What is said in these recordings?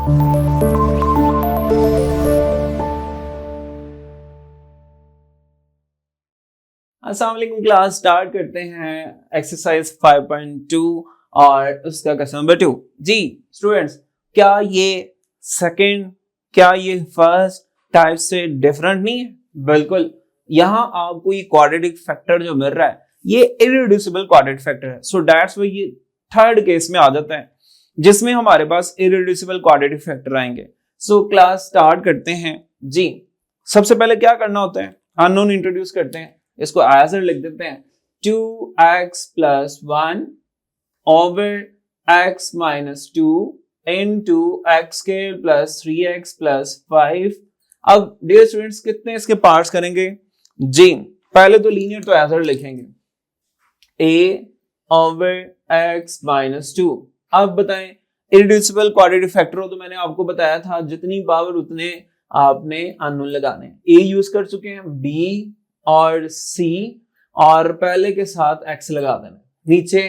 अस्सलाम वालेकुम class start करते हैं एक्सरसाइज 5.2 और उसका क्वेश्चन नंबर 2। जी स्टूडेंट्स, क्या ये सेकंड, क्या ये फर्स्ट टाइप से डिफरेंट नहीं है? बिल्कुल। यहां आपको ये क्वाड्रेटिक फैक्टर जो मिल रहा है ये इररिड्यूसिबल क्वाड्रेटिक फैक्टर है, सो दैट्स व्हाई ये थर्ड केस में आ जाता है जिसमें हमारे पास इररिड्यूसिबल क्वाड्रेटिक फैक्टर आएंगे। सो क्लास स्टार्ट करते हैं। जी सबसे पहले क्या करना होता है, अननोन इंट्रोड्यूस करते हैं, इसको एज इट लिख देते हैं 2x plus 1 over x minus 2 into x square plus 3x plus 5। अब डियर स्टूडेंट्स कितने इसके पार्ट्स करेंगे? जी पहले तो लीनियर तो एज इट लिखेंगे a ओवर x माइनस 2। अब बताएं इररिड्यूसिबल क्वाड्रेटिक फैक्टर हो तो मैंने आपको बताया था जितनी पावर उतने आपने अननोन लगाने। a यूज कर चुके हैं, b और C और पहले के साथ x लगा देना, नीचे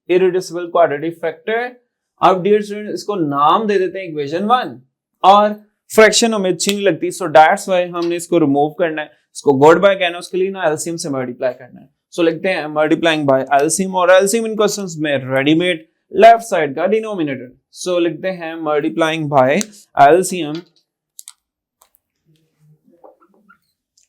इररिड्यूसिबल क्वाड्रेटिक फैक्टर। अब डियर स्टूडेंट इसको नाम दे देते हैं इक्वेशन 1 और फ्रैक्शन हमें अच्छी नहीं लगती, सो दैट्स व्हाई हमने इसको रिमूव करना है, इसको गुड बाय कहना है, उसके लिए ना एलसीएम से मल्टीप्लाई करना है। सो लिखते हैं मल्टीप्लाइंग बाय एलसीएम, और एलसीएम इन क्वेश्चंस में रेडीमेड लेफ्ट साइड का डिनोमिनेटर। सो लिखते हैं multiplying by LCM,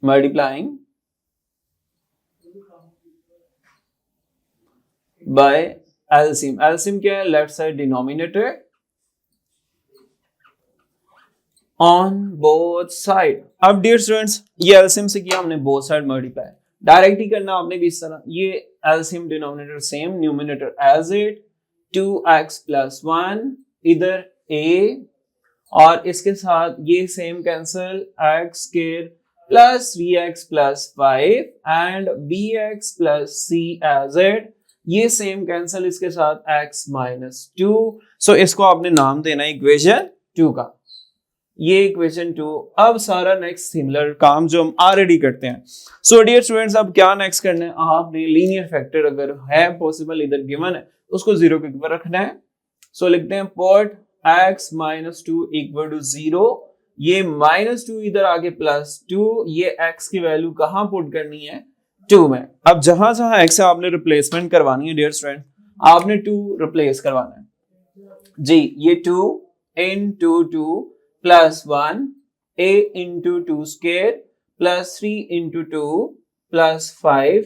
multiplying by LCM. LCM क्या है? Left side denominator on both side. अब डियर स्टूडेंट्स ये एलसीएम से किया हमने बोथ साइड मल्टीप्लाई, डायरेक्ट ही करना आपने भी इस तरह, ये LCM denominator same, numerator as it 2x plus 1 इधर a और इसके साथ ये same cancel x square plus 3x plus 5 and bx plus c as it, ये सेम कैंसिल इसके साथ x माइनस 2। सो इसको आपने नाम देना है इक्वेशन 2 का, ये इक्वेशन 2। अब सारा नेक्स्ट सिमिलर काम जो हम ऑलरेडी करते हैं। सो डियर स्टूडेंट्स अब क्या नेक्स्ट करना है, आपने लीनियर फैक्टर अगर है पॉसिबल इधर गिवन है उसको जीरो के ऊपर रखना है। सो लिखते हैं put x minus 2 equal to 0, ये माइनस 2 इधर आगे प्लस 2, ये x की वैल्यू कहां पुट करनी है? 2 में। अब जहां जहां x है आपने रिप्लेसमेंट करवानी है डियर स्टूडेंट, आपने 2 रिप्लेस करवाना है। जी ये 2 into 2 plus 1 a into 2 square plus 3 into 2 plus 5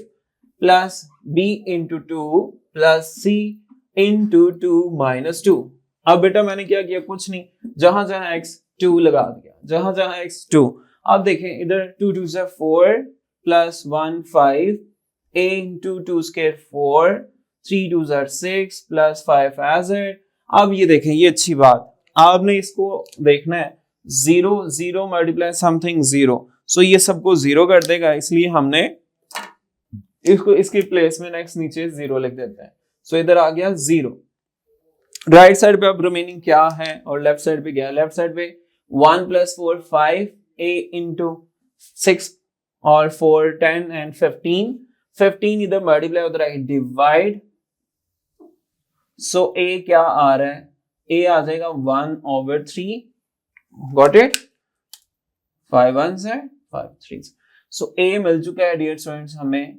plus b into 2 plus c into 2 minus 2। अब बेटा मैंने क्या किया? कुछ नहीं, जहां जहां x 2 लगा दिया, जहां जहां x 2। अब देखें इधर 2 2 से 4 plus 1 5 a into 2 square 4 3 2 6 plus 5 as it. अब ये देखें ये अच्छी बात, आपने इसको देखना है 0 0 मल्टीप्लाई समथिंग 0, सो ये सबको 0 कर देगा, इसलिए हमने इसको इसकी प्लेस में नेक्स्ट नीचे 0 लिख देते हैं। सो इधर आ गया 0। राइट साइड पे अब रिमेनिंग क्या है और लेफ्ट साइड पे गया, लेफ्ट साइड पे 1 प्लस 4 5 a इंटू 6 और 4 10 एंड 15 15 इधर मल्टीप्लाई उधर आएगी डिवाइड। सो a क्या आ रहा है? a आ जाएगा 1 ओवर 3, गॉट इट, 5 1s है 5 3s। सो a मिल चुका है डियर स्टूडेंट्स हमें,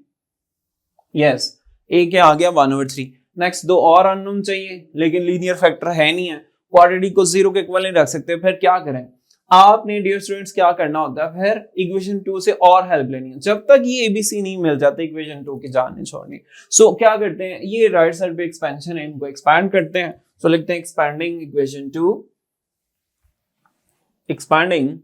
यस a क्या आ गया 1 ओवर 3। नेक्स्ट दो और अननोन चाहिए लेकिन लीनियर फैक्टर है नहीं है, क्वाड्रेटिक को 0 के इक्वल नहीं रख सकते, फिर क्या करें? आपने डियर स्टूडेंट्स क्या करना होता है, फिर इक्वेशन 2 से और हेल्प लेनी है, जब तक ये एबीसी नहीं मिल जाते इक्वेशन 2 की जान छोड़नी। सो क्या करते हैं, ये राइट साइड पे एक्सपेंशन है, इनको एक्सपैंड करते हैं। सो लिखते हैं expanding equation 2, expanding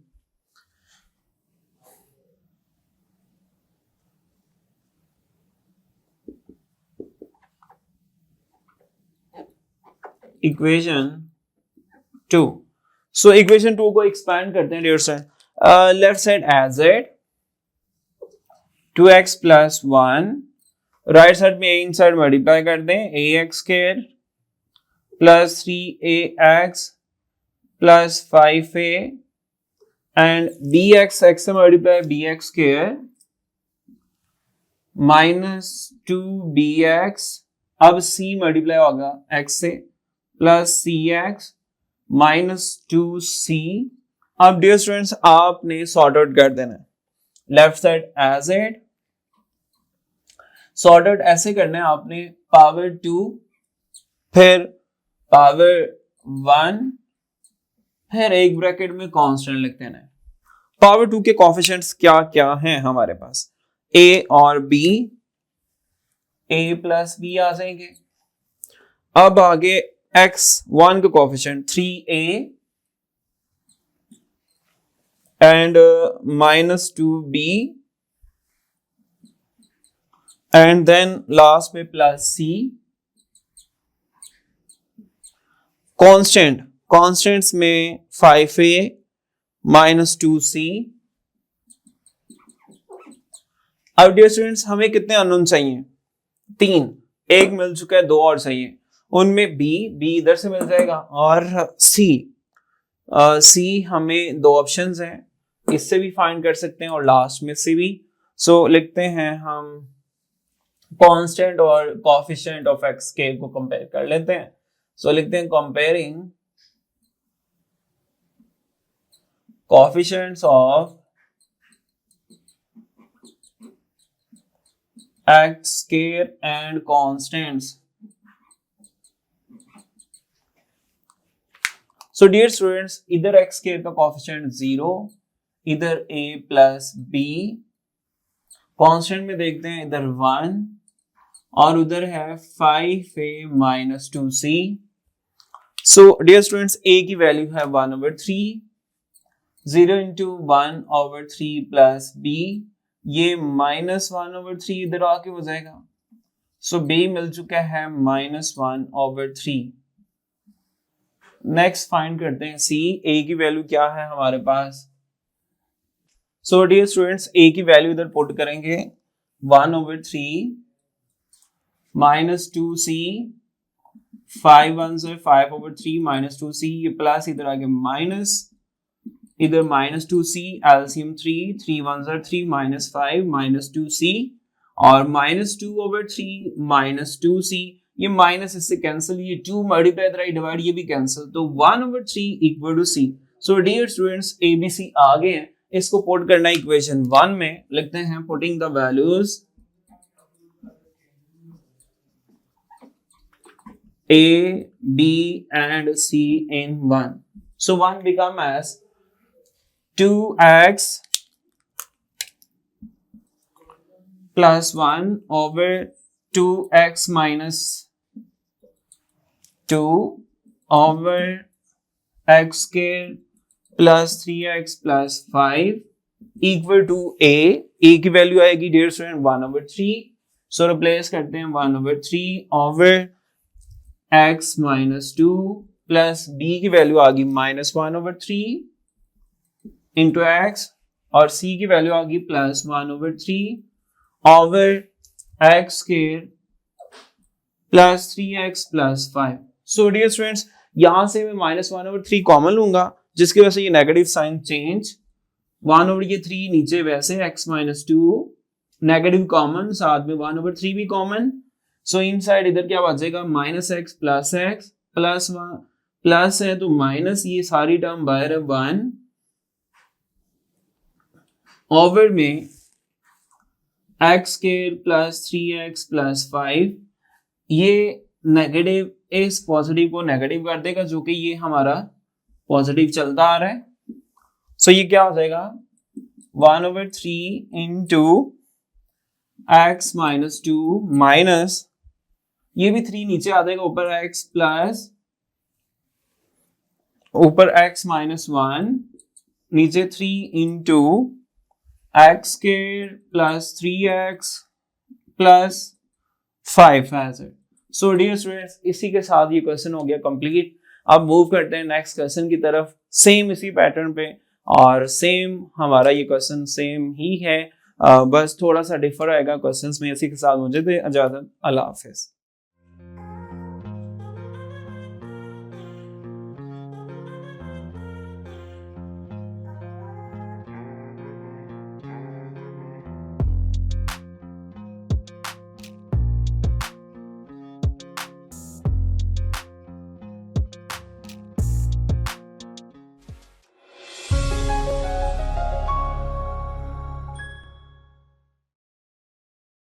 equation 2। So equation 2 को एक्सपैंड करते हैं dear friend, left side as it 2x plus 1, right side में इन साइड मल्टीप्लाई कर दें ax square plus 3ax plus 5a and bx x से multiply bx square minus 2bx, अब c multiply होगा x से plus cx -2c। अब dear students आपने sort out कर देना है, left side as it, sort out ऐसे करना है आपने, पावर 2 फिर पावर 1 फिर एक ब्रैकेट में कांस्टेंट लिख देना है। पावर 2 के कोफिशिएंट्स क्या क्या हैं हमारे पास, a और b, a प्लस b आ जाएंगे। अब आगे x1 का coefficient 3a and -2b and then last में प्लस c। कॉन्स्टेंट्स में 5a -2c। अब डियर स्टूडेंट्स हमें कितने अननोन चाहिए, 3, एक मिल चुका है, 2 और चाहिए। उनमें b इधर से मिल जाएगा और c हमें 2 ऑप्शंस हैं, इससे भी फाइंड कर सकते हैं और लास्ट में से भी। सो लिखते हैं हम कांस्टेंट और कोएफिशिएंट ऑफ x के को कंपेयर कर लेते हैं। सो लिखते हैं comparing coefficients of x square and constants। So dear students, इधर x square का कोएफिशिएंट 0, इधर a प्लस b, कांस्टेंट में देखते हैं इधर 1 और उधर है 5a -2c। So dear students, a की वैल्यू है 1/3, 0 into 1/3 प्लस b, ये -1/3 इधर आके हो जाएगा। सो b मिल चुका है -1/3। नेक्स्ट फाइंड करते हैं c, a की वैल्यू क्या है हमारे पास। सो डियर स्टूडेंट्स a की वैल्यू इधर पुट करेंगे 1/3 -2c, 5 1 से 5/3 -2c, ये प्लस इधर आगे माइनस, इधर -2c, एलसीएम 3, 3 1 से 3 -5 -2c और -2/3 -2c, ये माइनस इससे कैंसिल, ये 2 मल्टीप्लाई बाय डिवाइड ये भी कैंसिल, तो 1/3 equal to c। So dear students ABC आ गए हैं, इसको पुट करना इक्वेशन 1 में, लिखते हैं putting the values a, b and c in 1। So 1 become as 2x plus 1 over 2x minus 2 over x square plus 3x plus 5 equal to a की value आएगी डियर स्टूडेंट 1/3। सो रिप्लेस करते हैं 1/3 over x minus 2 plus b की value आ गई -1/3 into x और c की value आ गई +1/3 over x square plus 3x plus 5। So dear students यहां से मैं -1/3 कॉमन लूंगा, जिसकी वजह से ये नेगेटिव साइन चेंज, 1/3 नीचे वैसे x -2 नेगेटिव कॉमन, साथ में 1/3 भी कॉमन। सो इनसाइड इधर क्या बचेगा -x plus x plus 1 plus है तो माइनस, ये सारी टर्म बाहर है 1 ओवर में x square plus 3x plus 5, ये नेगेटिव इस पॉजिटिव को नेगेटिव कर देगा, जो कि ये हमारा पॉजिटिव चलता आ रहा है। सो ये क्या हो जाएगा 1/3 इंटू x माइनस 2 माइनस, ये भी 3 नीचे आ जाएगा, ऊपर x प्लस ऊपर x माइनस 1 नीचे 3 into x square plus 3x plus 5 as it. So dear students इसी के साथ ये क्वेश्चन हो गया कंप्लीट। अब मूव करते हैं नेक्स्ट क्वेश्चन की तरफ, सेम इसी पैटर्न पे, और सेम हमारा ये क्वेश्चन सेम ही है, बस थोड़ा सा डिफर आएगा क्वेश्चंस में। इसी के साथ मुझे दे इजाजत, अल्लाह हाफिज।